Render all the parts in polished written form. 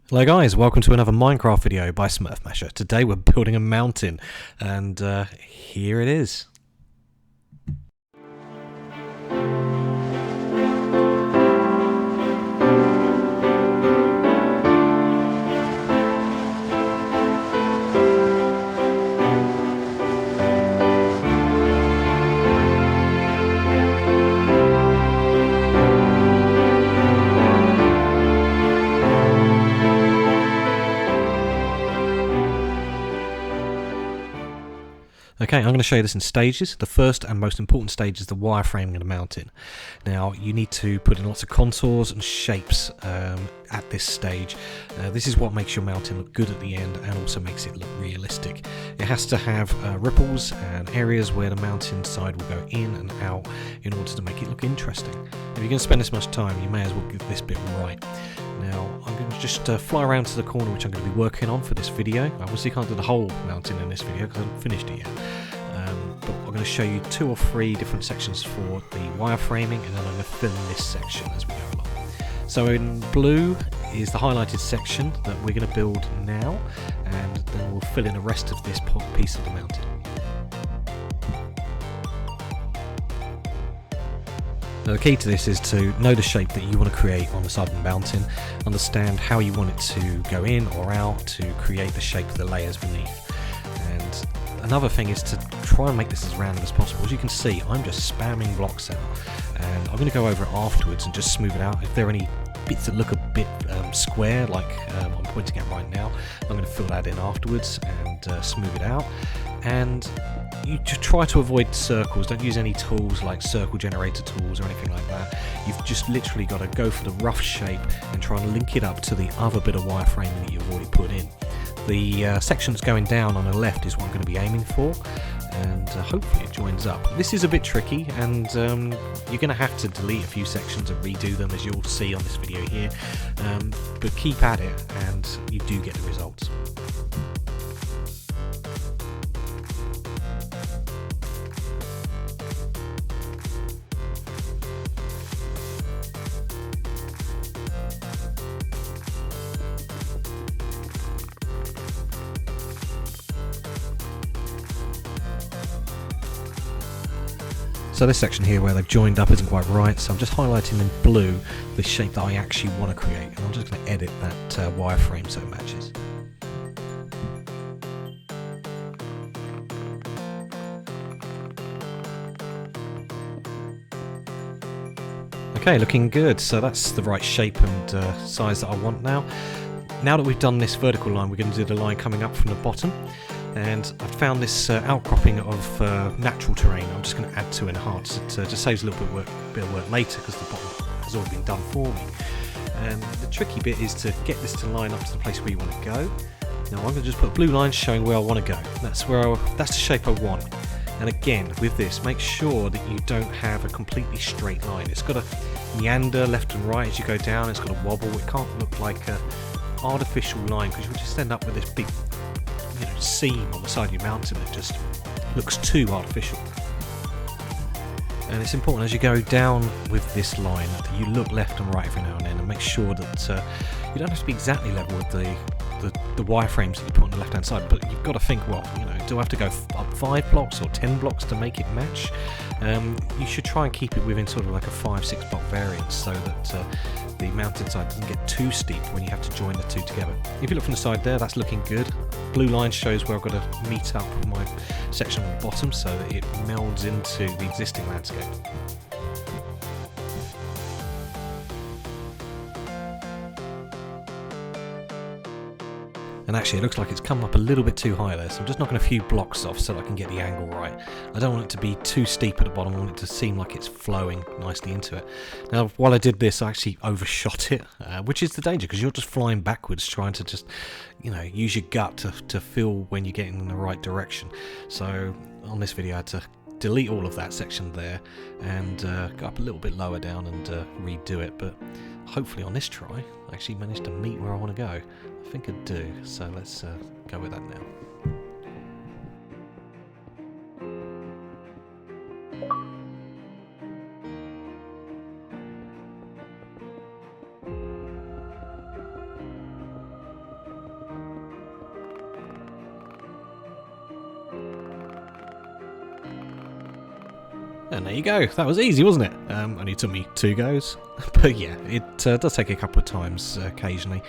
Hello guys, welcome to another Minecraft video by Smurfmasher. Today we're building a mountain, and here it is. Okay, I'm going to show you this in stages. The first and most important stage is the wireframing of the mountain. Now, you need to put in lots of contours and shapes at this stage. This is what makes your mountain look good at the end and also makes it look realistic. It has to have ripples and areas where the mountain side will go in and out in order to make it look interesting. If you're going to spend this much time, you may as well get this bit right. Now, I'm going to just fly around to the corner which I'm going to be working on for this video. I obviously can't do the whole mountain in this video because I haven't finished it yet. But I'm going to show you 2 or 3 different sections for the wireframing, and then I'm going to fill in this section as we go along. So in blue is the highlighted section that we're going to build now, and then we'll fill in the rest of this piece of the mountain. Now the key to this is to know the shape that you want to create on the side of the mountain, understand how you want it to go in or out to create the shape of the layers beneath. And another thing is to try and make this as random as possible. As you can see, I'm just spamming blocks out, and I'm going to go over it afterwards and just smooth it out. If there are any bits that look a bit square, like I'm pointing at right now, I'm going to fill that in afterwards and smooth it out. And you just try to avoid circles. Don't use any tools like circle generator tools or anything like that. You've just literally got to go for the rough shape and try and link it up to the other bit of wireframing that you've already put in. The section that's going down on the left is what I'm going to be aiming for, and hopefully it joins up. This is a bit tricky, and you're going to have to delete a few sections and redo them, as you'll see on this video here, but keep at it and you do get the results. So this section here where they've joined up isn't quite right, so I'm just highlighting in blue the shape that I actually want to create, and I'm just going to edit that wireframe so it matches. Okay, looking good. So that's the right shape and size that I want now. Now that we've done this vertical line, we're going to do the line coming up from the bottom. And I've found this outcropping of natural terrain. I'm just going to add 2 enhance. It just saves a little bit of work later because the bottom has already been done for me. And the tricky bit is to get this to line up to the place where you want to go. Now I'm going to just put a blue line showing where I want to go. That's the shape I want. And again, with this, make sure that you don't have a completely straight line. It's got to meander left and right as you go down. It's got to wobble. It can't look like an artificial line because you'll just end up with this big seam on the side of your mountain that just looks too artificial. And it's important as you go down with this line that you look left and right every now and then, and make sure that you don't have to be exactly level with the wireframes that you put on the left hand side, but you've got to think, well, do I have to go up 5 blocks or 10 blocks to make it match? You should try and keep it within sort of like a 5-6 block variance so that the mountainside doesn't get too steep when you have to join the 2 together. If you look from the side there, that's looking good. Blue line shows where I've got to meet up with my section on the bottom so that it melds into the existing landscape. And actually it looks like it's come up a little bit too high there, so I'm just knocking a few blocks off so that I can get the angle right. I don't want it to be too steep at the bottom, I want it to seem like it's flowing nicely into it. Now while I did this I actually overshot it, which is the danger because you're just flying backwards trying to just use your gut to feel when you're getting in the right direction. So on this video I had to delete all of that section there and go up a little bit lower down and redo it, but hopefully on this try I actually managed to meet where I want to go. I think I do, so let's go with that now. And there you go. That was easy, wasn't it? Only took me 2 goes. But yeah, it does take a couple of times occasionally.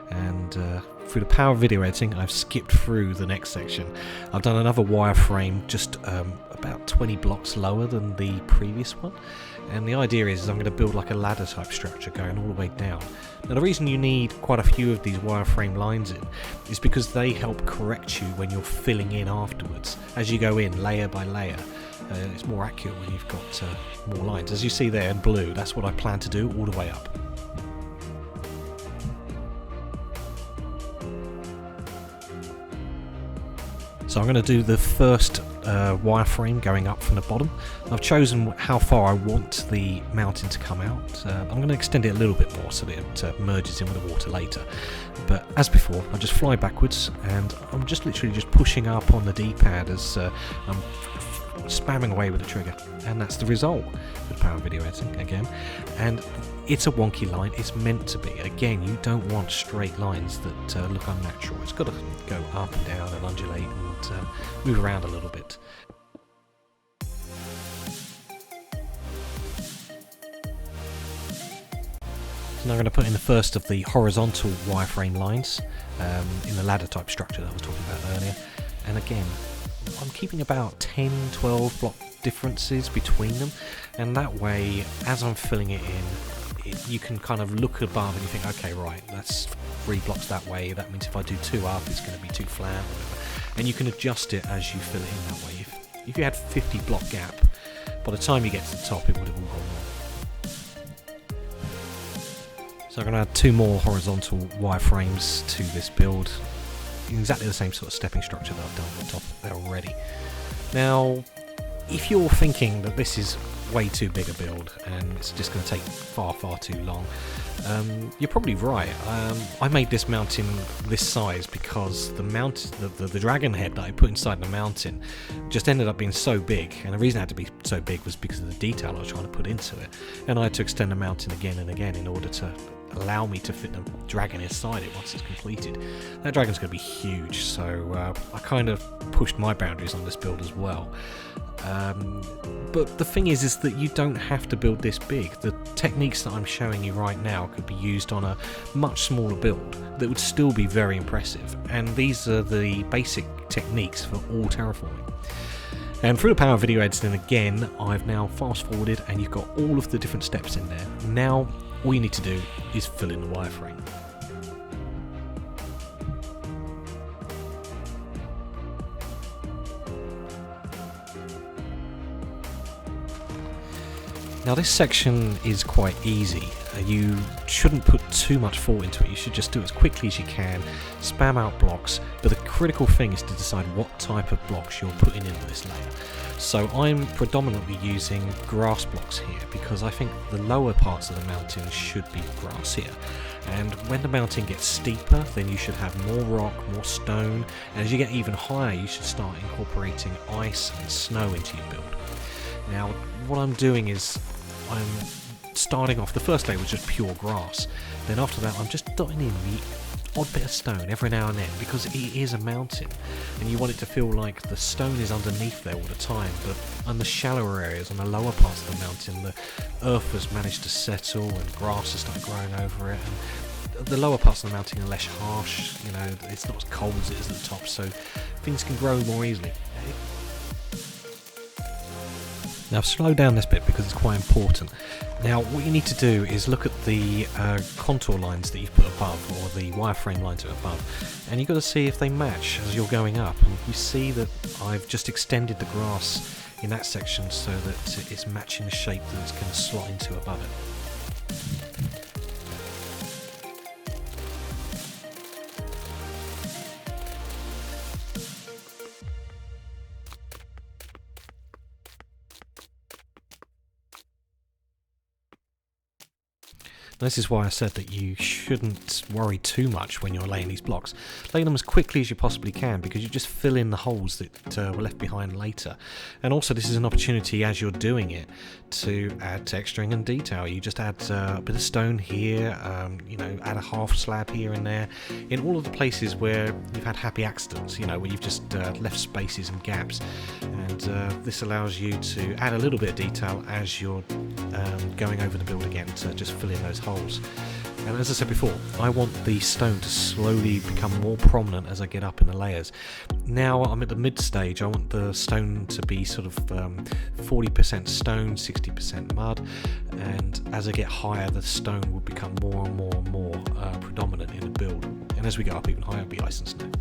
And through the power of video editing, I've skipped through the next section. I've done another wireframe just about 20 blocks lower than the previous one. And the idea is I'm going to build like a ladder type structure going all the way down. Now the reason you need quite a few of these wireframe lines in is because they help correct you when you're filling in afterwards. As you go in layer by layer, it's more accurate when you've got more lines. As you see there in blue, that's what I plan to do all the way up. So I'm going to do the first wireframe going up from the bottom. I've chosen how far I want the mountain to come out. I'm going to extend it a little bit more so that it merges in with the water later. But as before, I just fly backwards and I'm just literally just pushing up on the D-pad as I'm spamming away with the trigger, and that's the result with power video editing again. And it's a wonky line, it's meant to be. Again, you don't want straight lines that look unnatural. It's got to go up and down and undulate and move around a little bit. So now I'm going to put in the first of the horizontal wireframe lines in the ladder type structure that I was talking about earlier. And again, I'm keeping about 10-12 block differences between them, and that way as I'm filling it in, you can kind of look above and you think, okay, right, that's 3 blocks that way, that means if I do 2 up it's going to be too flat, whatever. And you can adjust it as you fill it in that way. If you had 50 block gap, by the time you get to the top it would have all gone wrong. So I'm going to add 2 more horizontal wireframes to this build. Exactly the same sort of stepping structure that I've done on top of there already. Now, if you're thinking that this is way too big a build and it's just going to take far too long, you're probably right. I made this mountain this size because the dragon head that I put inside the mountain just ended up being so big, and the reason it had to be so big was because of the detail I was trying to put into it, and I had to extend the mountain again and again in order to allow me to fit the dragon inside it once it's completed. That dragon's going to be huge, so I kind of pushed my boundaries on this build as well. But the thing is that you don't have to build this big. The techniques that I'm showing you right now could be used on a much smaller build that would still be very impressive, and these are the basic techniques for all terraforming. And through the power of video editing again, I've now fast forwarded and you've got all of the different steps in there. Now all you need to do is fill in the wireframe. Now this section is quite easy. You shouldn't put too much thought into it. You should just do it as quickly as you can, spam out blocks, but the critical thing is to decide what type of blocks you're putting into this layer. So I'm predominantly using grass blocks here because I think the lower parts of the mountain should be grassier. And when the mountain gets steeper, then you should have more rock, more stone, and as you get even higher you should start incorporating ice and snow into your build. Now what I'm doing is I'm starting off, the first layer was just pure grass, then after that I'm just dotting in the odd bit of stone every now and then because it is a mountain and you want it to feel like the stone is underneath there all the time, but on the shallower areas, on the lower parts of the mountain, the earth has managed to settle and grass has started growing over it, and the lower parts of the mountain are less harsh, you know, it's not as cold as it is at the top, so things can grow more easily. Now I've slowed down this bit because it's quite important. Now what you need to do is look at the contour lines that you've put above, or the wireframe lines that are above, and you've got to see if they match as you're going up. And you see that I've just extended the grass in that section so that it's matching the shape that it's going to slot into above it. This is why I said that you shouldn't worry too much when you're laying these blocks. Lay them as quickly as you possibly can, because you just fill in the holes that were left behind later. And also this is an opportunity as you're doing it to add texturing and detail. You just add a bit of stone here, you know, add a half slab here and there, in all of the places where you've had happy accidents, you know, where you've just left spaces and gaps. And this allows you to add a little bit of detail as you're going over the build again to just fill in those holes. And as I said before, I want the stone to slowly become more prominent as I get up in the layers. Now I'm at the mid stage. I want the stone to be sort of 40% stone, 60% mud, and as I get higher the stone will become more and more and more predominant in the build, and as we go up even higher it'll be ice and snow.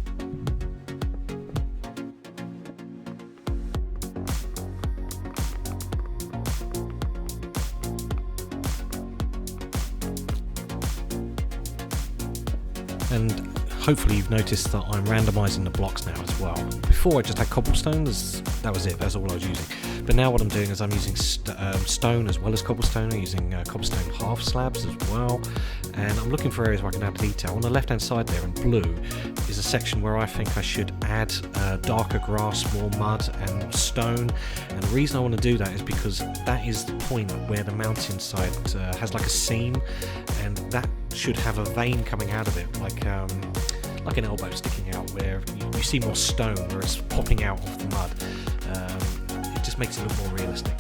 And hopefully you've noticed that I'm randomising the blocks now as well. Before I just had cobblestones, that was it, that's all I was using. But now what I'm doing is I'm using stone as well as cobblestone. I'm using cobblestone half slabs as well. And I'm looking for areas where I can add detail. On the left hand side there in blue is a section where I think I should add darker grass, more mud and stone. And the reason I want to do that is because that is the point where the mountainside has like a seam, and that should have a vein coming out of it, like an elbow sticking out, where you see more stone where it's popping out of the mud. It just makes it look more realistic.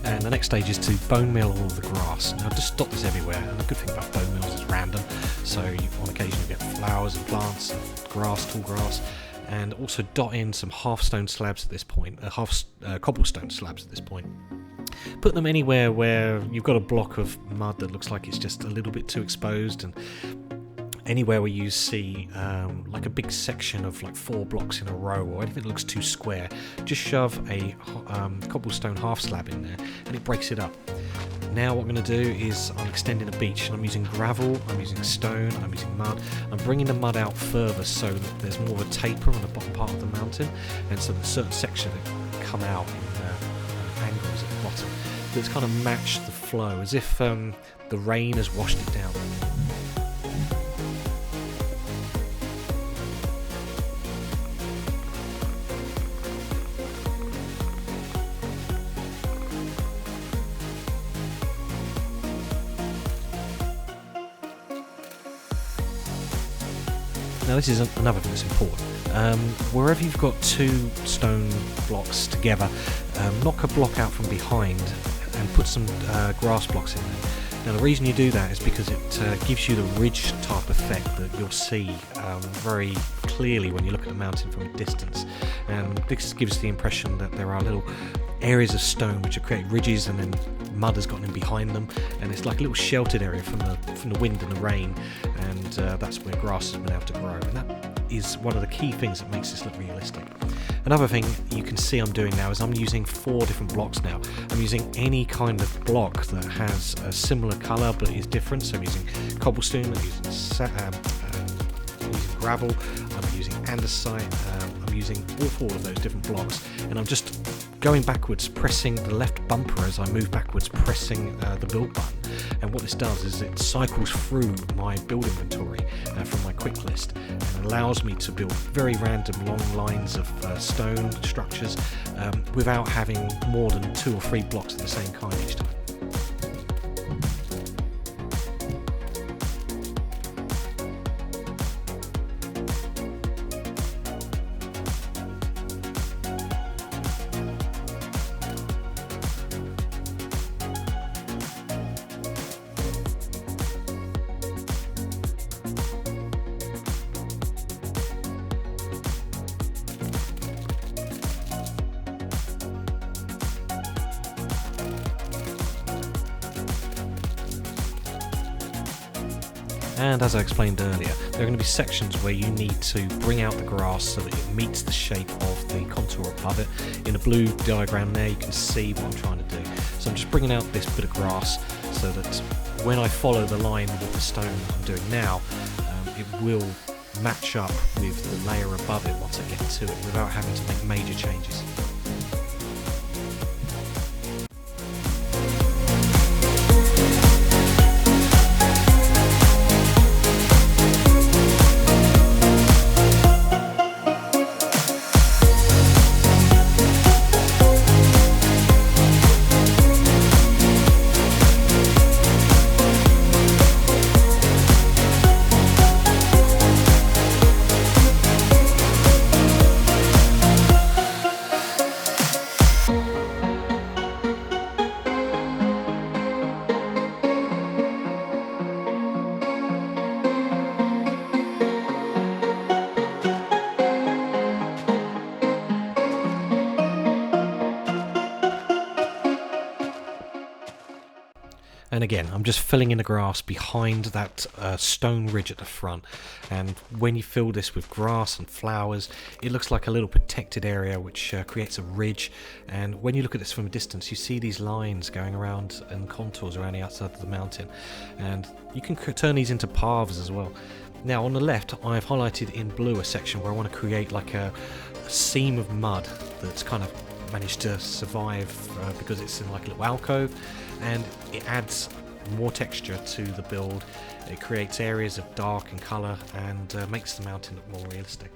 And the next stage is to bone mill all of the grass. Now just dot this everywhere, and the good thing about bone mills is random, so on occasion you get flowers and plants, and grass, tall grass, and also dot in some half stone slabs at this point, cobblestone slabs at this point. Put them anywhere where you've got a block of mud that looks like it's just a little bit too exposed, and anywhere where you see like a big section of like 4 blocks in a row, or anything that looks too square, just shove a cobblestone half slab in there and it breaks it up. Now what I'm going to do is I'm extending a beach, and I'm using gravel, I'm using stone, I'm using mud. I'm bringing the mud out further so that there's more of a taper on the bottom part of the mountain, and so that certain sections come out in angles at the bottom. But it's kind of matched the flow, as if the rain has washed it down. Now this is another thing that's important. Wherever you've got 2 stone blocks together, knock a block out from behind and put some grass blocks in there. Now the reason you do that is because it gives you the ridge type effect that you'll see very clearly when you look at the mountain from a distance. And this gives the impression that there are little areas of stone which have created ridges, and then mud has gotten in behind them, and it's like a little sheltered area from the wind and the rain, and that's where grass has been able to grow, and that is one of the key things that makes this look realistic. Another thing you can see I'm doing now is I'm using 4 different blocks now. I'm using any kind of block that has a similar colour but is different, so I'm using cobblestone, I'm using gravel, I'm using andesite, I'm using all 4 of those different blocks, and I'm just going backwards, pressing the left bumper as I move backwards, pressing the build button. And what this does is it cycles through my build inventory from my quick list, and allows me to build very random long lines of stone structures without having more than 2 or 3 blocks of the same kind each time. and as I explained earlier, there are going to be sections where you need to bring out the grass so that it meets the shape of the contour above it. In the blue diagram there you can see what I'm trying to do. So I'm just bringing out this bit of grass so that when I follow the line with the stone I'm doing now, it will match up with the layer above it once I get to it without having to make major changes. And again, I'm just filling in the grass behind that stone ridge at the front, and when you fill this with grass and flowers, it looks like a little protected area which creates a ridge. And when you look at this from a distance, you see these lines going around and contours around the outside of the mountain, and you can turn these into paths as well. Now on the left I've highlighted in blue a section where I want to create like a seam of mud that's kind of managed to survive because it's in like a little alcove, and it adds more texture to the build. It creates areas of dark and colour and makes the mountain look more realistic.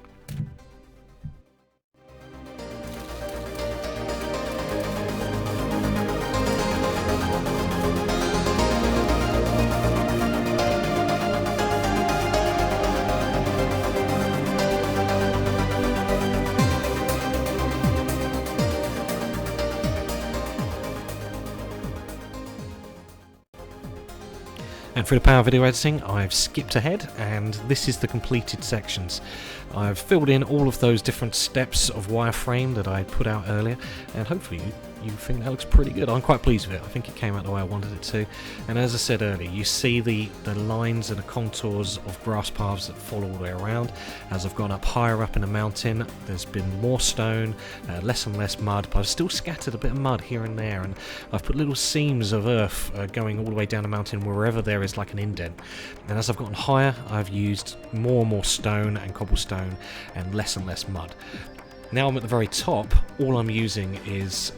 And for the power video editing, I've skipped ahead, and this is the completed sections. I've filled in all of those different steps of wireframe that I put out earlier, and hopefully you think that looks pretty good. I'm quite pleased with it. I think it came out the way I wanted it to. And as I said earlier, you see the lines and the contours of grass paths that fall all the way around. As I've gone up higher up in the mountain, there's been more stone, less and less mud, but I've still scattered a bit of mud here and there, and I've put little seams of earth going all the way down the mountain wherever there is like an indent. And as I've gotten higher, I've used more and more stone and cobblestone and less mud. Now I'm at the very top, all I'm using is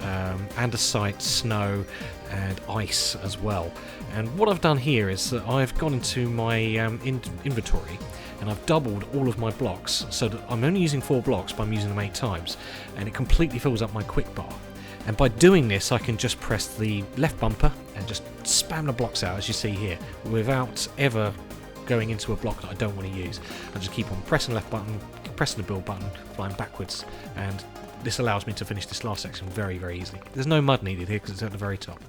andesite, snow and ice as well. And what I've done here is that I've gone into my inventory and I've doubled all of my blocks so that I'm only using 4 blocks but I'm using them 8 times, and it completely fills up my quick bar. And by doing this I can just press the left bumper and just spam the blocks out as you see here without ever going into a block that I don't want to use. I just keep on pressing the left button, pressing the build button, flying backwards, and this allows me to finish this last section very, very easily. There's no mud needed here because it's at the very top.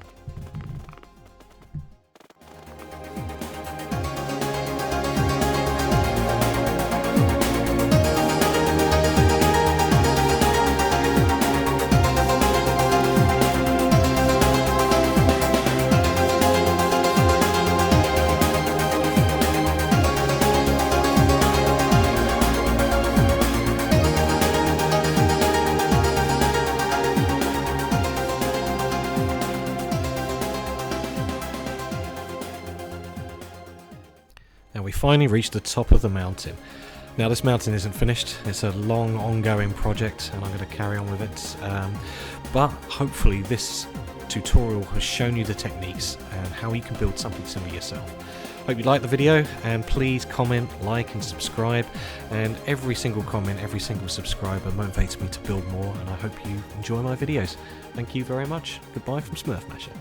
And we finally reached the top of the mountain. Now this mountain isn't finished, it's a long ongoing project and I'm going to carry on with it, but hopefully this tutorial has shown you the techniques and how you can build something similar yourself. Hope you liked the video, and please comment, like and subscribe, and every single comment, every single subscriber motivates me to build more, and I hope you enjoy my videos. Thank you very much. Goodbye from Smurf Masher.